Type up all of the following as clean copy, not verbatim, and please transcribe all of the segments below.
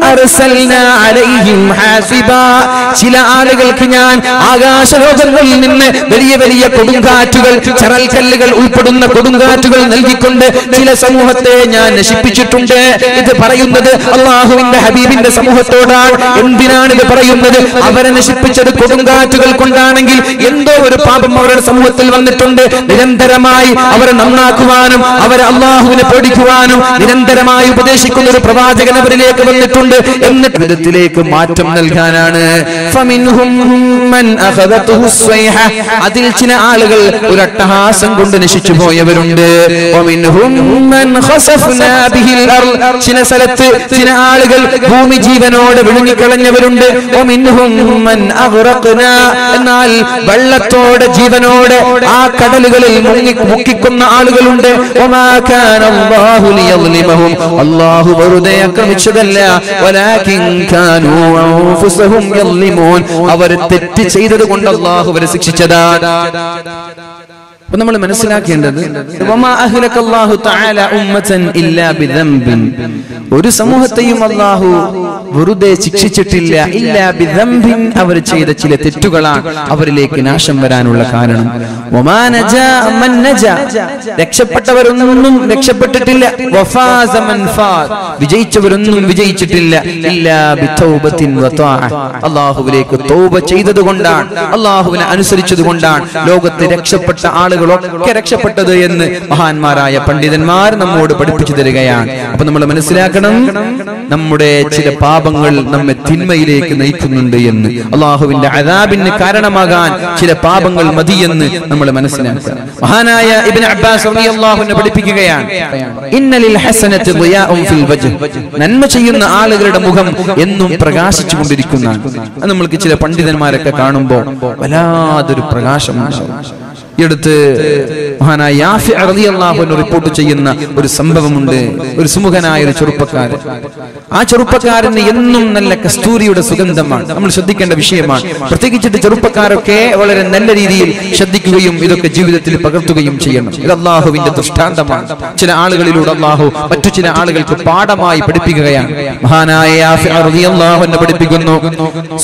അർസൽനാ അലൈഹിം ഹാസിബാ ചില ആളുകൾക്ക് ഞാൻ ആകാശലോകങ്ങളിൽ നിന്ന് വലിയ വലിയ കൊടുങ്കാറ്റുകൾ ചരൽക്കല്ലുകൾ ഉൾപ്പെടുന്ന കൊടുങ്കാറ്റുകൾ നൽകിക്കൊണ്ട് ചില സമൂഹത്തെ ഞാൻ നശിപ്പിച്ചിട്ടുണ്ട്. ഇത് പറയുന്നത് അല്ലാഹുവിന്റെ ഹബീബിന്റെ സമൂഹത്തോടാണ്. എന്തിനാണ് ഇത് പറയുന്നത്? അവരെ നശിപ്പിച്ചത് കൊടുങ്കാറ്റുകൾ കൊണ്ടാണെങ്കിൽ എന്തോ ഒരു പാപം അവരുടെ സമൂഹത്തിൽ വന്നിട്ടുണ്ട്. നിരന്തരമായി അവരെ നന്നാക്കുവാനും അവരെ അല്ലാഹുവിനെ പേടിക്കുവാനും നിരന്തരമായി ഉപദേശിക്കുന്ന ഒരു പ്രവാചകൻ അവരിലേക്ക് വന്നിട്ടുണ്ട്. എന്നിട്ട് വിധത്തിലേക്ക് മാറ്റം നൽകാനാണ്. അതിൽ ചില ആളുകൾ ഒരു അട്ടഹാസം കൊണ്ട് നശിച്ചു പോയവരുണ്ട്. ചില സ്ഥലത്ത് ചില ആളുകൾ ഭൂമി ജീവനോട് വിഴുങ്ങിക്കളഞ്ഞവരുണ്ട്. എന്നാൽ വെള്ളത്തോടെ ജീവനോടെ ആ കടലുകളിൽ മുക്കിക്കുന്ന ആളുകളുണ്ട്. അല്ലാഹു വെറുതെ ആക്രമിച്ചതല്ല, അവർ തെറ്റ് ചെയ്തത് കൊണ്ട് അല്ലാഹു അവരെ ശിക്ഷിച്ചതാണ്. അപ്പൊ നമ്മൾ മനസ്സിലാക്കേണ്ടത് ഒരു സമൂഹത്തെയും അല്ലാഹു വെറുതെ ശിക്ഷിച്ചിട്ടില്ല. ഇല്ലാ ബിദംബിൻ അവർ ചെയ്ത ചില തെറ്റുകളാണ് അവരിലേക്ക് നാശം വരാനുള്ള കാരണം. രക്ഷപ്പെട്ടവരൊന്നും രക്ഷപ്പെട്ടിട്ടില്ല. വിജയിച്ചവരൊന്നും വിജയിച്ചിട്ടില്ല. ഇല്ലാ ബിതൗബത്തിൻ വതആ അല്ലാഹുവിലേക്ക് തൗബ ചെയ്തത് കൊണ്ടാണ്, അല്ലാഹുവിനെ അനുസരിച്ചത് കൊണ്ടാണ് ലോകത്തെ രക്ഷപ്പെട്ട ആളുകളൊക്കെ രക്ഷപ്പെട്ടത് എന്ന് മഹാന്മാരായ പണ്ഡിതന്മാർ നമ്മോട് പഠിപ്പിച്ചു തരികയാണ്. അപ്പൊ നമ്മൾ മനസ്സിലാക്കണം, നമ്മുടെ ചില പാപങ്ങൾ നമ്മെ തിന്മയിലേക്ക് നയിക്കുന്നുണ്ട് എന്ന്. അല്ലാഹുവിന്റെ അദാബിന് കാരണമാകാൻ ചില പാപങ്ങൾ മതിയെന്ന് നമ്മൾ മനസ്സിലാക്കുക. മഹാനായ ഇബ്നു അബ്ബാസ് റളിയല്ലാഹു അൻഹു പഠിപ്പിക്കുകയാണ്, ഇന്നലിൽ ഹസനത്തി ദിയാഉൻ ഫിൽ വജ്ഹ് നന്മ ചെയ്യുന്ന ആളുകളുടെ മുഖം എന്നും പ്രകാശിച്ചു കൊണ്ടിരിക്കുന്നതാണ്. അത് നമ്മൾക്ക് ചില പണ്ഡിതന്മാരൊക്കെ കാണുമ്പോൾ വല്ലാതൊരു പ്രകാശമുണ്ടാവും. എടുത്ത് മഹാനായ യാഫി റളിയല്ലാഹു അൻഹു റിപ്പോർട്ട് ചെയ്യുന്ന ഒരു സംഭവമുണ്ട്. ഒരു സുമുഖനായ ഒരു ചെറുപ്പക്കാരൻ, ആ ചെറുപ്പക്കാരന് എന്നും നല്ല കസ്തൂരിയുടെ സുഗന്ധമാണ്. നമ്മൾ ശ്രദ്ധിക്കേണ്ട വിഷയമാണ്. പ്രത്യേകിച്ചിട്ട് ചെറുപ്പക്കാരൊക്കെ വളരെ നല്ല രീതിയിൽ ശ്രദ്ധിക്കുകയും ഇതൊക്കെ ജീവിതത്തിൽ പകർത്തുകയും ചെയ്യണം. ഇത് അല്ലാഹുവിന്റെ ദൃഷ്ടാന്തമാണ്. ചില ആളുകളിലൂടെ അല്ലാഹു മറ്റു ചില ആളുകൾക്ക് പാഠമായി പഠിപ്പിക്കുകയാണ്. മഹാനായ യാഫി റളിയല്ലാഹു അൻഹു പഠിപ്പിക്കുന്നു,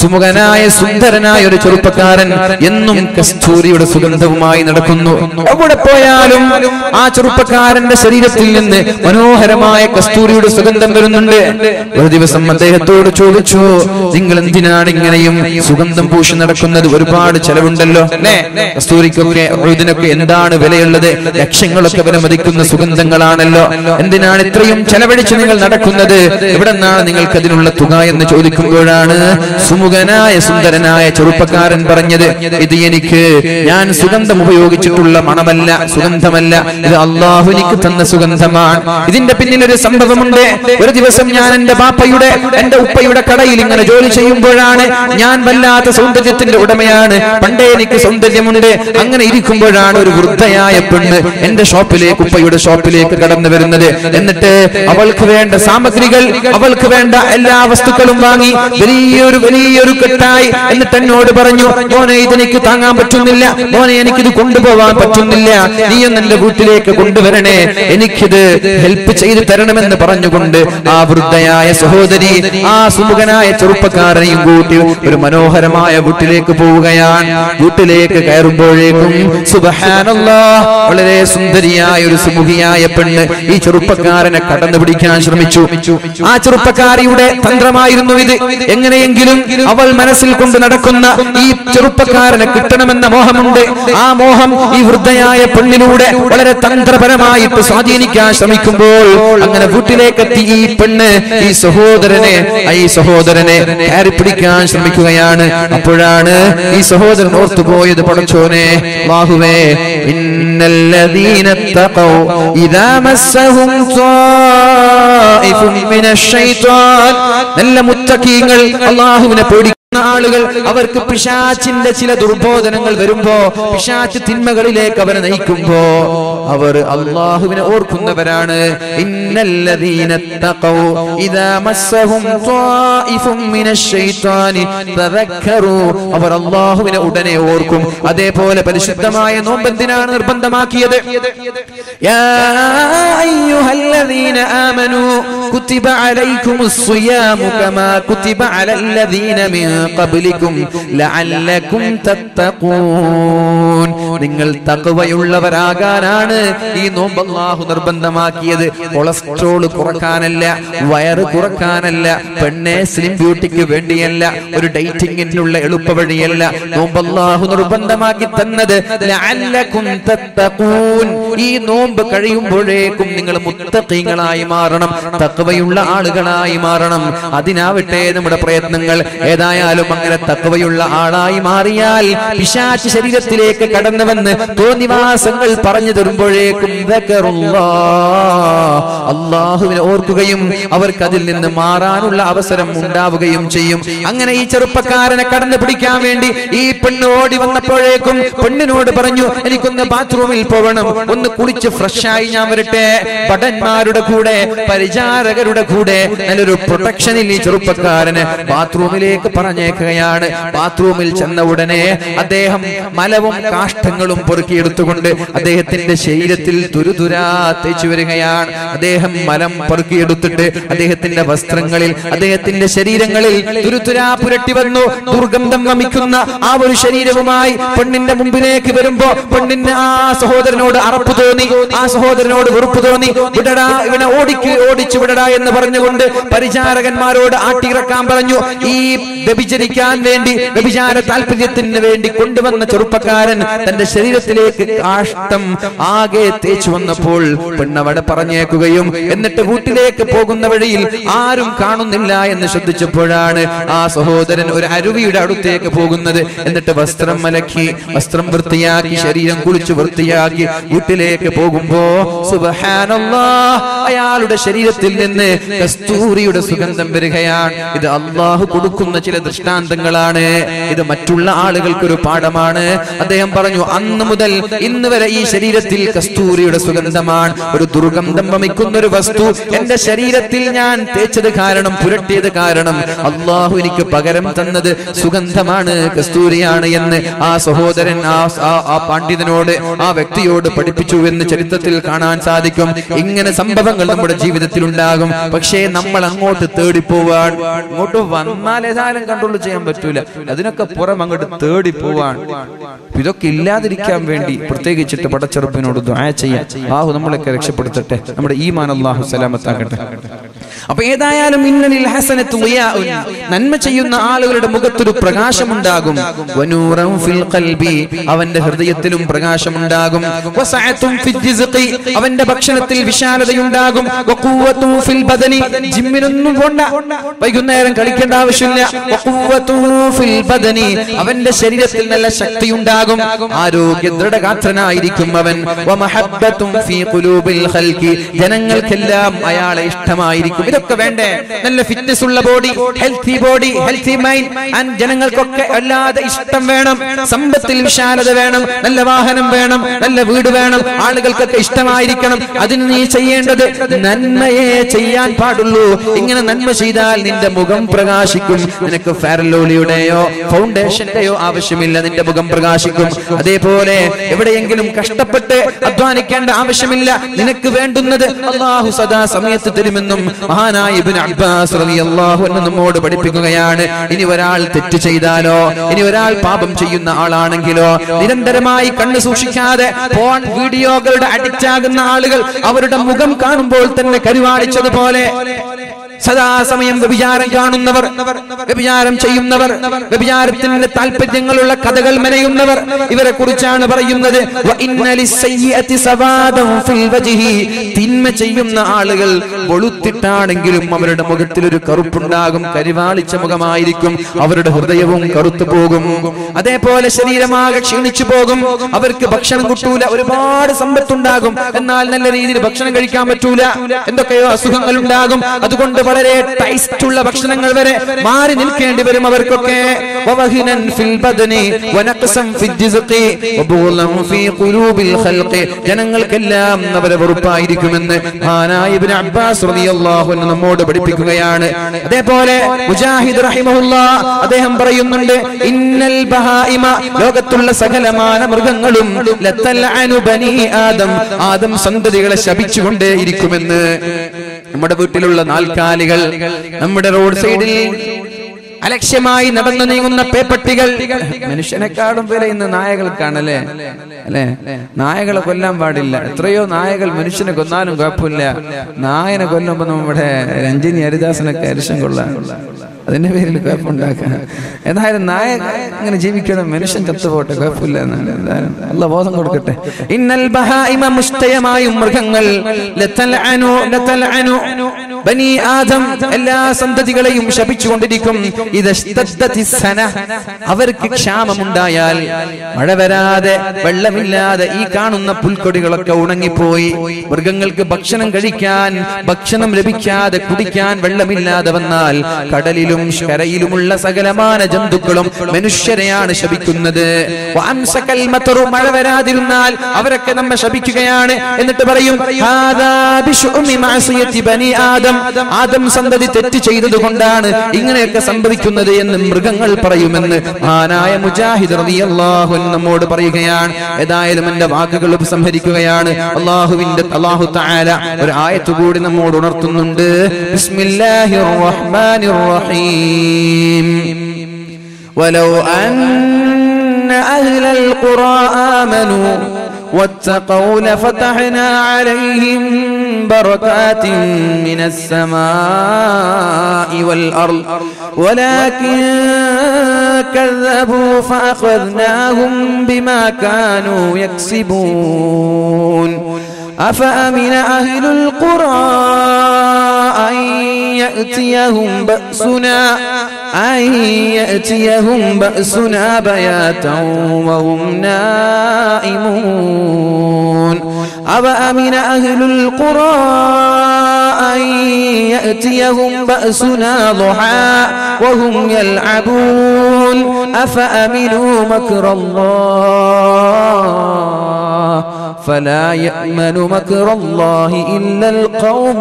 സുമുഖനായ സുന്ദരനായ ഒരു ചെറുപ്പക്കാരൻ എന്നും കസ്തൂരിയുടെ സുഗന്ധവുമായി നടക്കുന്നു. എവിടെ പോയാലും ആ ചെറുപ്പക്കാരന്റെ ശരീരത്തിൽ നിന്ന് മനോഹരമായ കസ്തൂരിയുടെ സുഗന്ധം വരുന്നുണ്ട്. ഒരു ദിവസം അദ്ദേഹത്തോട് ചോദിച്ചു, നിങ്ങൾ എന്തിനാണ് ഇങ്ങനെയും സുഗന്ധം പൂശി നടക്കുന്നത്? ഒരുപാട് ചെലവുണ്ടല്ലോ അല്ലേ? കസ്തൂരിക്കൊക്കെ ഇതിനൊക്കെ എന്താണ് വിലയുള്ളത്? ലക്ഷങ്ങളൊക്കെ വിലമതിക്കുന്ന സുഗന്ധങ്ങളാണല്ലോ. എന്തിനാണ് ഇത്രയും ചെലവഴിച്ച് നിങ്ങൾ നടക്കുന്നത്? എവിടെ നിന്നാണ് നിങ്ങൾക്ക് അതിനുള്ള തുക എന്ന് ചോദിക്കുമ്പോഴാണ് സുമുഖനായ സുന്ദരനായ ചെറുപ്പക്കാരൻ പറഞ്ഞത്, ഇത് എനിക്ക് ഞാൻ സുഗന്ധം ഉപയോഗിച്ചിട്ടുള്ള മണമല്ല, സുഗന്ധമല്ല, ഇത് അല്ലാഹു എനിക്ക് തന്ന സുഗന്ധമാണ്. ഇതിന്റെ പിന്നിൽ ഒരു സംഭവമുണ്ട്. ഒരു ദിവസം ഞാൻ എന്റെ ബാപ്പയുടെ എന്റെ ഉപ്പയുടെ കടയിൽ ഇങ്ങനെ ജോലി ചെയ്യുമ്പോഴാണ് ഞാൻ വല്ലാത്ത സൗന്ദര്യത്തിന്റെ ഉടമയാണ്. പണ്ടേ എനിക്ക് സൗന്ദര്യമുണ്ട്. അങ്ങനെ ഇരിക്കുമ്പോഴാണ് ഒരു വൃദ്ധയായ പെണ്ണ് എന്റെ ഷോപ്പിലേക്ക്, ഉപ്പയുടെ ഷോപ്പിലേക്ക് കടന്നു വരുന്നത്. എന്നിട്ട് അവൾക്ക് വേണ്ട സാമഗ്രികൾ, അവൾക്ക് വേണ്ട എല്ലാ വസ്തുക്കളും വാങ്ങി വലിയൊരു കെട്ടായി എന്നിട്ട് എന്നോട് പറഞ്ഞു, മോനെ ഇതെനിക്ക് താങ്ങാൻ പറ്റുന്നില്ല, മോനെ എനിക്കിത് കൊണ്ടുപോവാൻ പറ്റുന്നില്ല, നീയൊന്ന് എന്റെ വീട്ടിലേക്ക് കൊണ്ടുവരണേ, എനിക്കിത് ഹെൽപ്പ് ചെയ്തു തരണമെന്ന് പറഞ്ഞുകൊണ്ട് ആ വൃദ്ധയായ സഹോദരി ആ സുമുഖനായ ചെറുപ്പക്കാരനെയും കൂട്ടി ഒരു മനോഹരമായ വീട്ടിലേക്ക് പോവുകയാണ്. വീട്ടിലേക്ക് കയറുമ്പോഴേക്കും സുബ്ഹാനല്ലാഹ്, വളരെ സുന്ദരിയായ ഒരു സുമുഖിയായ പെണ്ണ് ഈ ചെറുപ്പക്കാരനെ കടന്നു പിടിക്കാൻ ശ്രമിച്ചു. ആ ചെറുപ്പക്കാരിയുടെ തന്ത്രമായിരുന്നു ഇത്. എങ്ങനെയെങ്കിലും അവൾ മനസ്സിൽ കൊണ്ട് നടക്കുന്ന ഈ ചെറുപ്പക്കാരനെ കിട്ടണമെന്ന മോഹമുണ്ട്. ആ മോഹം ഈ വൃദ്ധയായ പെണ്ണിലൂടെ വളരെ തന്ത്രപരമായിട്ട് സ്വാധീനിക്കാൻ ശ്രമിക്കുമ്പോൾ അങ്ങനെ വീട്ടിലേക്കെത്തി ഈ പെണ്ണ് ഈ സഹോദരനെ കയറി പിടിക്കാൻ ശ്രമിക്കുകയാണ്. അപ്പോഴാണ് ഈ സഹോദരൻ ഓർത്തുപോയത്, പടച്ചോനെ അല്ലാഹുവേ, ഇന്നല്ലദീന തഖൗ ഇദാ മസ്സഹും ത്വായിഫുൻ മിനശ് ശൈത്വാൻ, നല്ല മുത്തഖീങ്ങൾ, അല്ലാഹുവിനെ പേടി ആളുകൾ അവർക്ക് പിശാചിന്റെ ചില ദുർബോധനങ്ങൾ വരുമ്പോ, പിശാച് തിന്മകളിലേക്ക് അവരെ നയിക്കുമ്പോ അവർ അല്ലാഹുവിനെ ഓർക്കുന്നവരാണ്. ഇന്നല്ലദീന തഖൗ ഇദാ മസ്സഹും ത്വായിഫും മിനശ് ശൈത്വാനി തദക്കറു, അവർ അല്ലാഹുവിനെ ഉടനെ ഓർക്കും. അതേപോലെ പരിശുദ്ധമായ നോമ്പ് എന്തിനാണ് നിർബന്ധമാക്കിയത്? യാ അയ്യുഹല്ലദീന ആമനൂ കുതിബ അലൈക്കുമുസ് സിയാമു കമാ കുതിബ അലല്ലദീന മിൻ ഖബ്ലിക്കും ലഅല്ലകും തത്തഖൂൻ. നിങ്ങൾ തഖ്വയുള്ളവരാകാനാണ് ഈ നോമ്പ് അല്ലാഹു നിർബന്ധമാക്കിയത്. കൊളസ്ട്രോൾ കുറക്കാനല്ല, വയറ് കുറക്കാനല്ല, പെണ്ണെ സ്ലിം ബ്യൂട്ടിക്ക് വേണ്ടിയല്ല, ഒരു ഡേറ്റിംഗിനുള്ള എളുപ്പ വഴിയല്ല. നോമ്പ് അല്ലാഹു നിർബന്ധമാക്കി തന്നത് ലഅല്ലകും തത്തഖൂൻ. ഈ നോമ്പ് കഴിയുമ്പോഴേക്കും നിങ്ങൾ മുത്തഖീങ്ങളായി മാറണം, തഖ്വയുള്ള ആളുകളായി മാറണം. അതിനാവട്ടെ നമ്മുടെ പ്രയത്നങ്ങൾ. ഏതായാലും അങ്ങനെ തഖ്വയുള്ള ആളായി മാറിയാൽ പിശാച് ശരീരത്തിലേക്ക് കടന്നു വന്ന് തോന്നിവാസങ്ങൾ പറഞ്ഞു തരുമ്പോഴേക്കും അല്ലാഹുവിനെ ഓർക്കുകയും അവർക്ക് അതിൽ നിന്ന് മാറാനുള്ള അവസരം ഉണ്ടാവുകയും ചെയ്യും. അങ്ങനെ ഈ ചെറുപ്പക്കാരനെ കടന്നു പിടിക്കാൻ വേണ്ടി ഈ പെണ്ണ് ഓടി വന്നപ്പോഴേക്കും പെണ്ണിനോട് പറഞ്ഞു, എനിക്കൊന്ന് ബാത്റൂമിൽ പോകണം, ഒന്ന് കുളിച്ച് ഫ്രഷായി ഞാൻ വരട്ടെ. ഭടന്മാരുടെ കൂടെ, പരിചാരകരുടെ കൂടെ നല്ലൊരു പ്രൊട്ടക്ഷനിൽ ഈ ചെറുപ്പക്കാരന് ബാത്റൂമിലേക്ക് പറഞ്ഞേക്കുകയാണ്. ബാത്റൂമിൽ ചെന്ന ഉടനെ അദ്ദേഹം മലവും കാഷ്ടങ്ങളും പൊറുക്കിയെടുത്തുകൊണ്ട് അദ്ദേഹത്തിന്റെ ശരീരത്തിൽ തുരുതുരാ തേച്ചു വരികയാണ്. അദ്ദേഹം മലം പൊറുക്കിയെടുത്തിട്ട് അദ്ദേഹത്തിന്റെ വസ്ത്രങ്ങളിൽ, അദ്ദേഹത്തിന്റെ ശരീരങ്ങളിൽ തുരുതുരാ പുരട്ടി വന്നു. ദുർഗന്ധം വമിക്കുന്ന ആ ഒരു ശരീരവുമായി പെണ്ണിന്റെ മുമ്പിലേക്ക് വരുമ്പോ പെണ്ണിന് ആ സഹോദരനോട് അറപ്പ് തോന്നി, ആ സഹോദരനോട് വെറുപ്പ് തോന്നി. വിടടാ, ഇവനെ ഓടിച്ചു വിടടാ എന്ന് പറഞ്ഞുകൊണ്ട് പരിചാരകന്മാരോട് ആട്ടിയിറക്കാൻ പറഞ്ഞു. ഈ വ്യഭിചരിക്കാൻ വേണ്ടി, വ്യഭിചാര താല്പര്യത്തിന് വേണ്ടി കൊണ്ടുവന്ന ചെറുപ്പക്കാരൻ തന്റെ ശരീരത്തിലേക്ക് കാഷ്ടം ആകെ തേച്ചു വന്നപ്പോൾ പെണ്ണവിടെ പറഞ്ഞേക്കുകയും എന്നിട്ട് വീട്ടിലേക്ക് പോകുന്ന വഴിയിൽ ആരും കാണുന്നില്ല എന്ന് ശ്രദ്ധിച്ചപ്പോഴാണ് ആ സഹോദരൻ ഒരു അരുവിയുടെ അടുത്തേക്ക് പോകുന്നത്. എന്നിട്ട് വസ്ത്രം മലക്കി, വസ്ത്രം വൃത്തിയാക്കി, ശരീരം കുളിച്ച് വൃത്തിയാക്കി വീട്ടിലേക്ക് പോകുമ്പോ സുബ്ഹാനല്ലാഹ്, അയാളുടെ ശരീരത്തിൽ നിന്ന് കസ്തൂരിയുടെ സുഗന്ധം വരികയാണ്. ഇത് അല്ലാഹു കൊടുക്കുന്ന ചില ദൃഷ്ടാന്തങ്ങളാണ്. ഇത് മറ്റുള്ള ആളുകൾക്കൊരു പാഠമാണ്. അദ്ദേഹം പറഞ്ഞു, അന്ന് മുതൽ ഇന്ന് വരെ ഈ ശരീരത്തിൽ കസ്തൂരിയുടെ സുഗന്ധമാണ്. ഒരു ദുർഗന്ധം വമിക്കുന്ന ഒരു വസ്തു എന്റെ ശരീരത്തിൽ ഞാൻ തേച്ചത് കാരണം, പുരട്ടിയത് കാരണം അല്ലാഹു എനിക്ക് പകരം തന്നത് സുഗന്ധമാണ്, കസ്തൂരിയാണ് എന്ന് ആ സഹോദരൻ ആ പണ്ഡിതനോട്, ആ വ്യക്തിയോട് പഠിപ്പിച്ചു എന്ന് ചരിത്രത്തിൽ കാണാൻ സാധിക്കും. ഇങ്ങനെ സംഭവങ്ങൾ നമ്മുടെ ജീവിതത്തിൽ ഉണ്ടാകും. പക്ഷേ നമ്മൾ അങ്ങോട്ട് തേടിപ്പോവാൻ, ഇങ്ങോട്ട് വന്നാൽ ഏതായാലും കൺട്രോൾ ചെയ്യാൻ പറ്റൂല, അതിനൊക്കെ പുറം അങ്ങോട്ട് തേടിപ്പോവാൻ. ഇതൊക്കെ ഇല്ലാതിരിക്കാൻ വേണ്ടി പ്രത്യേകിച്ചിട്ട് പടച്ചെറുപ്പിനോട് ദുആ ചെയ്യാം. അല്ലാഹു നമ്മളെയൊക്കെ രക്ഷപ്പെടുത്തട്ടെ, നമ്മുടെ ഈമാൻ അല്ലാഹു സലാമത്താക്കട്ടെ. അപ്പൊ ഏതായാലും ഇന്നലിൽ ഹസനത്തു ളിയാഉൻ, നന്മ ചെയ്യുന്ന ആളുകളുടെ മുഖത്തൊരു പ്രകാശമുണ്ടാകും. വനൂറൻ ഫിൽ ഖൽബി, അവന്റെ ഹൃദയത്തിലും പ്രകാശമുണ്ടാകും. വസഅതുൻ ഫിൽ റിസ്ഖി, അവന്റെ ഭക്ഷണത്തിൽ വിശാലതയുണ്ടാകും. വഖുവതുൻ ഫിൽ ബദനി, ജിമ്മിനൊന്നും പോണ്ട, വൈകുന്നേരം കളിക്കേണ്ട ആവശ്യമില്ല. വഖുവതുൻ ഫിൽ ബദനി, അവന്റെ ശരീരത്തിൽ നല്ല ശക്തിയുണ്ടാകും, ആരോഗ്യ ദൃഢഗാത്രനായിരിക്കും അവൻ. വമഹബ്ബതുൻ ഫീ ഖുലൂബിൽ ഖൽഖി, ജനങ്ങൾക്കെല്ലാം അയാളെ ഇഷ്ടമായിരിക്കും. ഇതൊക്കെ വേണ്ടേ? നല്ല ഫിറ്റ്നസ് ഉള്ള ബോഡി, ഹെൽത്തി മൈൻഡ്, ആൻഡ് ജനങ്ങൾക്കൊക്കെ അല്ലാതെ ഇഷ്ടം വേണം. സമ്പത്തിൽ വിശാലത വേണം, നല്ല വാഹനം വേണം, നല്ല വീട് വേണം, ആളുകൾക്കൊക്കെ ഇഷ്ടമായിരിക്കണം. അതിന് നീ ചെയ്യേണ്ടത് നന്മയെ ചെയ്യാൻ പാടുള്ളൂ. ഇങ്ങനെ നന്മ ചെയ്താൽ നിന്റെ മുഖം പ്രകാശിക്കും. നിനക്ക് ഫെയർലോളിയുടെയോ ഫൗണ്ടേഷന്റെയോ ആവശ്യമില്ല, നിന്റെ മുഖം പ്രകാശിക്കും. അതേപോലെ എവിടെയെങ്കിലും കഷ്ടപ്പെട്ട് അധ്വാനിക്കേണ്ട ആവശ്യമില്ല. നിനക്ക് വേണ്ടുന്നത് അല്ലാഹു സദാ സമയത്ത് തരുമെന്നും മഹാനായ ഇബ്നു അബ്ബാസ് റളിയല്ലാഹു അൻഹു നമ്മോട് പഠിപ്പിക്കുകയാണ്. ഇനി ഒരാൾ തെറ്റ് ചെയ്താലോ, ഇനി ഒരാൾ പാപം ചെയ്യുന്ന ആളാണെങ്കിലോ, നിരന്തരമായി കണ്ണ് സൂക്ഷിക്കാതെ ഫോൺ വീഡിയോകളുടെ അഡിക്റ്റ് ആകുന്ന ആളുകൾ അവരുടെ മുഖം കാണുമ്പോൾ തന്നെ കരുവാളിച്ചതുപോലെ സദാസമയം വ്യഭിചാരം കാണുന്നവർ, വ്യഭിചാരം ചെയ്യുന്നവർ, വ്യഭിചാരത്തിന്റെ താല്പര്യങ്ങളുള്ള കഥകൾ മെനയുന്നവർ, ഇവരെ കുറിച്ചാണ് പറയുന്നത്. തിന്മ ചെയ്യുന്ന ആളുകൾ വെളുത്തിട്ടാണെങ്കിലും അവരുടെ മുഖത്തിൽ ഒരു കറുപ്പുണ്ടാകും, കരിവാളിച്ച മുഖമായിരിക്കും, അവരുടെ ഹൃദയവും കറുത്തു പോകും. അതേപോലെ ശരീരമാകെ ക്ഷീണിച്ചു പോകും, അവർക്ക് ഭക്ഷണം കിട്ടൂല. ഒരുപാട് സമ്പത്തുണ്ടാകും, എന്നാൽ നല്ല രീതിയിൽ ഭക്ഷണം കഴിക്കാൻ പറ്റൂല, എന്തൊക്കെയോ അസുഖങ്ങൾ ഉണ്ടാകും. അതുകൊണ്ട് വളരെ ടേസ്റ്റ് ഉള്ള ഭക്ഷണങ്ങൾ വരെ മാറി നിൽക്കേണ്ടി വരും അവർക്കൊക്കെ. വവഹിനൻ ഫിൽ ബദനി വനഖ്സം ഫിൽ ജിസ്ഖി വബുലം ഫീ ഖുലൂബിൽ ഖൽഖി. ജനങ്ങൾക്കെല്ലാം അവരെ വെറുപ്പായിരിക്കുമെന്ന് മഹാനായ ഇബ്നു അബ്ബാസ് റളിയല്ലാഹു അൻഹു നമ്മോട് പഠിപ്പിക്കുകയാണ്. അതേപോലെ മുജാഹിദ് റഹിമഹുല്ലാഹ് അദ്ദേഹം പറയുന്നുണ്ട്, ഇന്നൽ ബഹായിമ, ലോകത്തുള്ള സകലമാന മൃഗങ്ങളും ലതൽഅനു ബനി ആദം, ആദം സന്തതികളെ ശപിച്ചുകൊണ്ടേയിരിക്കുമെന്ന്. നമ്മുടെ വീട്ടിലുള്ള നാൽക്കാലികൾ, നമ്മുടെ റോഡ് സൈഡിൽ അലക്ഷ്യമായി നടന്നു നീങ്ങുന്ന പേപ്പട്ടികൾ, മനുഷ്യനെക്കാളും വില ഇന്ന് നായകൾക്കാണല്ലേ? അല്ലെ, നായകളെ കൊല്ലാൻ പാടില്ല. എത്രയോ നായകൾ മനുഷ്യനെ കൊന്നാലും കുഴപ്പമില്ല. നായനെ കൊല്ലുമ്പോ നമ്മുടെ രഞ്ജിനി ഹരിദാസനൊക്കെ അരിശം കൊള്ളാൻ, അതിന്റെ പേരിൽ കുഴപ്പമുണ്ടാക്കാൻ. ഏതായാലും നായ അങ്ങനെ ജീവിക്കണം, മനുഷ്യൻ ചത്തുപോട്ടെ, കുഴപ്പമില്ല. അല്ല ബോധം കൊടുക്കട്ടെ. ഇന്നൽ ബഹായിമ, മുസ്തയമായും മൃഗങ്ങൾ, ലതൽഅനു ബനി ആദം, എല്ലാ സന്തതികളെയും ശപിച്ചുകൊണ്ടിരിക്കും. അവർക്ക് ക്ഷാമമുണ്ടായാൽ, മഴ വരാതെ വെള്ളമില്ലാതെ ഈ കാണുന്ന പുൽക്കൊടികളൊക്കെ ഉണങ്ങിപ്പോയി, മൃഗങ്ങൾക്ക് ഭക്ഷണം കഴിക്കാൻ ഭക്ഷണം ലഭിക്കാതെ കുടിക്കാൻ വെള്ളമില്ലാതെ വന്നാൽ കടലിലും കരയിലുമുള്ള സകലമാന ജന്തുക്കളും മനുഷ്യരെയാണ് ശപിക്കുന്നത്. മഴ വരാതിരുന്നാൽ അവരൊക്കെ നമ്മെ ശപിക്കുകയാണ്. എന്നിട്ട് പറയും, ആദം സന്തതി തെറ്റ് ചെയ്തത് കൊണ്ടാണ് ഇങ്ങനെയൊക്കെ സംഭവിക്കുന്നത് എന്ന് മൃഗങ്ങൾ പറയുമെന്ന് മഹാനായ മുജാഹിദ് റളിയല്ലാഹു അൻഹു നമ്മോട് പറയുകയാണ്. ഏതായാലും എന്റെ വാക്കുകൾ ഉപസംഹരിക്കുകയാണ്. അല്ലാഹു തആല ഒരു ആയത്ത് കൂടി നമ്മോട് ഉണർത്തുന്നുണ്ട്. ബിസ്മില്ലാഹിർ റഹ്മാനിർ റഹീം. വലൗ അന്ന അഹ്ലൽ ഖുറാ ആമനൂ واتقوا لفتحنا عليهم بركات من السماء والأرض ولكن كذبوا فأخذناهم بما كانوا يكسبون أفأمن أهل القرى أن يأتيهم بأسنا بياتا وهم نائمون أفأمن أهل القرى أن يأتيهم بأسنا ضحى وهم يلعبون أفأمنوا مكر الله فلا يأمن مكر الله إلا القوم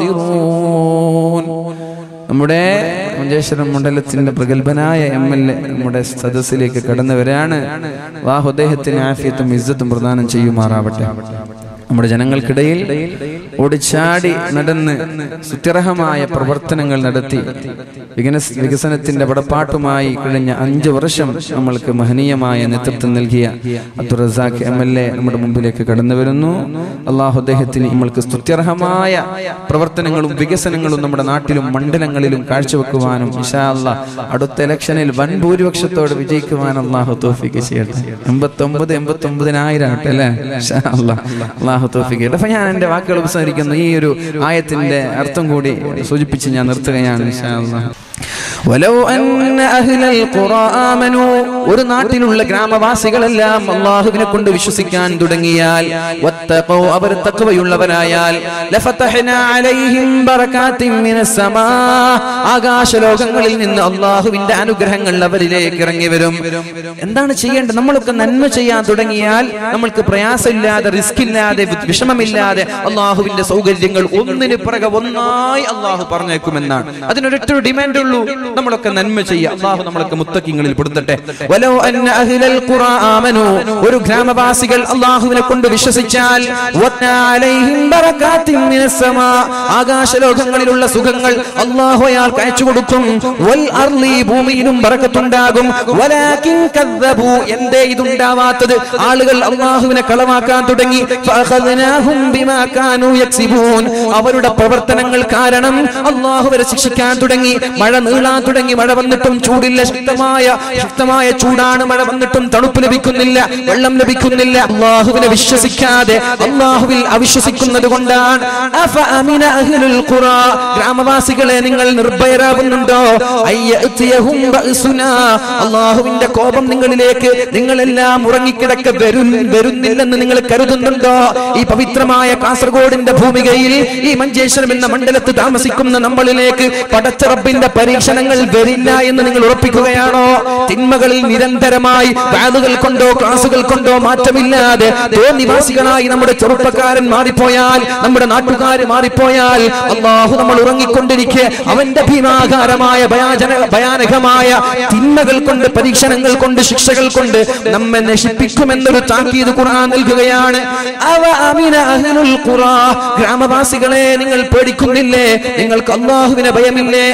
الخاسرون. നമ്മുടെ മഞ്ചേശ്വരം മണ്ഡലത്തിന്റെ പ്രഗത്ഭനായ MLA നമ്മുടെ സദസ്സിലേക്ക് കടന്നുവരാണ്. അല്ലാഹു അദ്ദേഹത്തിന് ആഫിയത്തും ഇസ്സത്തും പ്രദാനം ചെയ്യുമാറാവട്ടെ. നമ്മുടെ ജനങ്ങൾക്കിടയിൽ ഓടിച്ചാടി നടന്ന് സുത്യർഹമായ പ്രവർത്തനങ്ങൾ നടത്തി വികസനത്തിന്റെ പടപ്പാട്ടുമായി കഴിഞ്ഞ 5 വർഷം നമ്മൾക്ക് മഹനീയമായ നേതൃത്വം നൽകിയ അബ്ദുർ റസാഖ് MLA നമ്മുടെ മുമ്പിലേക്ക് കടന്നു വരുന്നു. അല്ലാഹു അദ്ദേഹത്തിന് നമ്മൾക്ക് സ്തുത്യർഹമായ പ്രവർത്തനങ്ങളും വികസനങ്ങളും നമ്മുടെ നാട്ടിലും മണ്ഡലങ്ങളിലും കാഴ്ചവെക്കുവാനും ഇൻഷാ അല്ലാഹ് അടുത്ത ഇലക്ഷനിൽ വൻ ഭൂരിപക്ഷത്തോടെ വിജയിക്കുവാൻ അല്ലാഹു തൗഫീഖ് ചെയ്യട്ടെ. 89,000 ആട്ടെ അല്ലേ? ഇൻഷാ അല്ലാഹ് അല്ലാഹു തൗഫീഖ് ചെയ്യട്ടെ. അപ്പോൾ ഞാൻ എൻ്റെ വാക്കുകൾ ഉപസംഹരിക്കുന്ന ഈ ഒരു ആയത്തിന്റെ അർത്ഥം കൂടി സൂചിപ്പിച്ച് ഞാൻ നിർത്തുകയാണ് ഇൻഷാ അല്ലാഹ്. വലൗ അന്ന അഹ്ലൽ ഖുറാ ആമനൂ, ഒരു നാട്ടിലുള്ള ഗ്രാമവാസികളെല്ലാം അല്ലാഹുവിനെ കൊണ്ട് വിശ്വസിക്കാൻ തുടങ്ങിയാൽ, വത്തഖൗ, അവർ തഖ്വയുള്ളവരായാൽ, ലഫതഹ്നാ അലൈഹിം ബറകാത്തിൻ മിനസ് സമാ, ആകാശലോകങ്ങളിൽ നിന്ന് അല്ലാഹുവിന്റെ അനുഗ്രഹങ്ങൾ അവരിലേക്ക് ഇറങ്ങി വരും. എന്താണ് ചെയ്യേണ്ടത്? നമ്മളൊക്കെ നന്മ ചെയ്യാൻ തുടങ്ങിയാൽ നമ്മൾക്ക് പ്രയാസമില്ലാതെ, റിസ്ക് ഇല്ലാതെ, വിഷമമില്ലാതെ അല്ലാഹുവിന്റെ സൗകര്യങ്ങൾ ഒന്നിന് പിറകെ ഒന്നായി അല്ലാഹു പറഞ്ഞേക്കുമെന്നാണ്. അതിനൊരൊറ്റ ഡിമാൻഡ് ഉള്ളൂ, നമ്മളൊക്കെ നന്മ ചെയ്യുക. അല്ലാഹു നമ്മളൊക്കെ മുത്തഖീങ്ങളിൽ പെടുത്തട്ടെ. വലൗ അന്ന അഹ്ലൽ ഖുറാ ആമനൂ, ഒരു ഗ്രാമവാസികൾ അല്ലാഹുവിനെ കൊണ്ട് വിശ്വസിച്ചാൽ, വത്നാ അലൈഹിം ബറകാത്തിൻ മിനസ് സമാ, ആകാശലോകങ്ങളിലുള്ള സുഖങ്ങൾ അല്ലാഹു അയാൾക്ക് അയച്ചു കൊടുക്കും. വൽ അർളി, ഭൂമിയിലും ബറക്കത്തുണ്ടാകും. വലാകിൻ കദ്ദബൂ, എന്തേ ഇതുണ്ടാവാത്തത്? ആളുകൾ അല്ലാഹുവിനെ കളവാക്കാൻ തുടങ്ങി. ഫഅഖദ്നാഹും ബിമാ കാനൂ യക്സിബൂൻ, അവരുടെ പ്രവർത്തനങ്ങൾ കാരണം അല്ലാഹു അവരെ ശിക്ഷിക്കാൻ തുടങ്ങി. മഴ നീളാൻ തുടങ്ങി, മഴ വന്നിട്ടും ചൂടില്ല, ശക്തമായ ചൂടാണ്, മഴ വന്നിട്ടും തണുപ്പ് ലഭിക്കുന്നില്ല, വെള്ളം ലഭിക്കുന്നില്ല. അല്ലാഹുവിനെ വിശ്വസിക്കാതെ അല്ലാഹുവിൽ അവിശ്വസിക്കുന്നത് കൊണ്ടാണ്. ഗ്രാമവാസികളെ, നിങ്ങൾ നിർഭയരാകുന്നുണ്ടോ? അല്ലാഹുവിന്റെ കോപം നിങ്ങളിലേക്ക്, നിങ്ങളെല്ലാം ഉറങ്ങിക്കിടക്ക വരുന്നില്ലെന്ന് നിങ്ങൾ കരുതുന്നുണ്ടോ? ഈ പവിത്രമായ കാസർഗോഡിന്റെ ഭൂമികയിൽ, ഈ മഞ്ചേശ്വരം എന്ന മണ്ഡലത്ത് താമസിക്കുന്ന നമ്മളിലേക്ക് പടച്ച റബ്ബിന്റെ പരീക്ഷണങ്ങൾ വരില്ല എന്ന് നിങ്ങൾ ഉറപ്പിക്കുകയാണോ? തിന്മകളിൽ നിരന്തരമായി വാദുകൾ കൊണ്ടോ ക്ലാസുകൾ കൊണ്ടോ മാറ്റമില്ലാതെ നിവാസികളായി നമ്മുടെ ചെറുപ്പക്കാരൻ മാറിപ്പോയാൽ, നമ്മുടെ നാട്ടുകാർ മാറിപ്പോയാൽ, അല്ലാഹു നമ്മൾ ഉറങ്ങിക്കൊണ്ടിരിക്കെ അവന്റെ ഭീമാകാരമായ ഭയാനകമായ തിന്മകൾ കൊണ്ട്, പരീക്ഷണങ്ങൾ കൊണ്ട്, ശിക്ഷകൾ കൊണ്ട് നമ്മെ നശിപ്പിക്കുമെന്നൊരു താക്കീത് ഖുർആൻ നൽകുകയാണ്. ഗ്രാമവാസികളെ, നിങ്ങൾ പേടിക്കുന്നില്ലേ? നിങ്ങൾക്ക് അല്ലാഹുവിനെ ഭയമില്ലേ?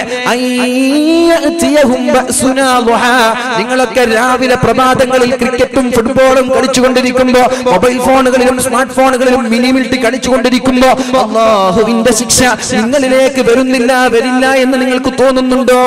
നിങ്ങളൊക്കെ രാവിലെ പ്രഭാതങ്ങളിൽ ക്രിക്കറ്റും ഫുട്ബോളും കളിച്ചുകൊണ്ടിരിക്കുമ്പോ, മൊബൈൽ ഫോണുകളിലും സ്മാർട്ട് ഫോണുകളിലും മിനിമിൽറ്റി കളിച്ചുകൊണ്ടിരിക്കുമ്പോ അല്ലാഹുവിന്റെ ശിക്ഷ നിങ്ങളിലേക്ക് വരില്ല എന്ന് നിങ്ങൾക്ക് തോന്നുന്നുണ്ടോ?